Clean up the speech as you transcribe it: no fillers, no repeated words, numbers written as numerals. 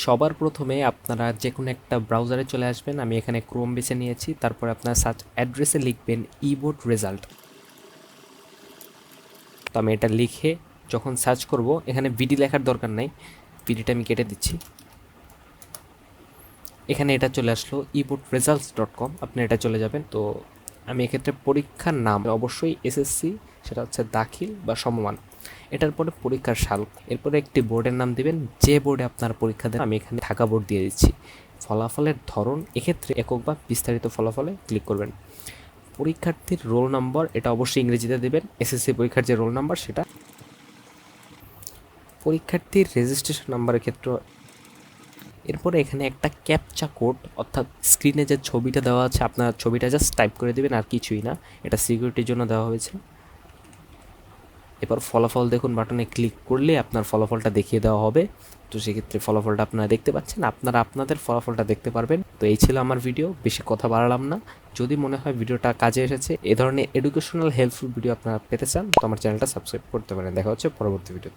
সবার প্রথমে আপনারা যে কোনো একটা ব্রাউজারে চলে আসবেন। আমি এখানে ক্রোম বেছে নিয়েছি। তারপরে আপনার সার্চ অ্যাড্রেসে লিখবেন ইবোর্ড রেজাল্ট। তো আমি এটা লিখে যখন সার্চ করব, এখানে ভিডি লেখার দরকার নাই, ভিডিটা আমি কেটে দিচ্ছি। এখানে এটা চলে আসলো eboardresults.com, আপনি এটা চলে যাবেন। তো আমি এক্ষেত্রে পরীক্ষার নাম অবশ্যই এসএসসি, সেটা হচ্ছে দাখিল বা সমমান। এটার পরে পরীক্ষার সাল, এরপরে একটি বোর্ডের নাম দিবেন, যে বোর্ডে আপনার পরীক্ষা দেন। আমি এখানে ঢাকা বোর্ড দিয়ে দিচ্ছি। ফলাফলের ধরন এক্ষেত্রে একক বা বিস্তারিত ফলাফলে ক্লিক করবেন। পরীক্ষার্থীর রোল নম্বর এটা অবশ্যই ইংরেজিতে দেবেন, এসএসসি পরীক্ষার যে রোল নাম্বার সেটা। পরীক্ষার্থীর রেজিস্ট্রেশন নাম্বারের ক্ষেত্রে এরপরে এখানে একটা ক্যাপচা কোড, অর্থাৎ স্ক্রিনে যে ছবিটা দেওয়া আছে আপনার ছবিটা জাস্ট টাইপ করে দেবেন, আর কিছুই না, এটা সিকিউরিটির জন্য দেওয়া হয়েছে। এবার ফলাফল দেখুন বাটনে ক্লিক করলে আপনার ফলাফলটা দেখিয়ে দেওয়া হবে। তো সেক্ষেত্রে ফলাফলটা আপনারা দেখতে পাচ্ছেন, আপনারা আপনাদের ফলাফলটা দেখতে পারবেন। তো এই ছিল আমার ভিডিও, বেশি কথা বাড়ালাম না। যদি মনে হয় ভিডিওটা কাজে এসেছে, এ ধরনের এডুকেশনাল হেল্পফুল ভিডিও আপনারা পেতে চান, তো আমার চ্যানেলটা সাবস্ক্রাইব করতে পারেন। দেখা হচ্ছে পরবর্তী ভিডিও।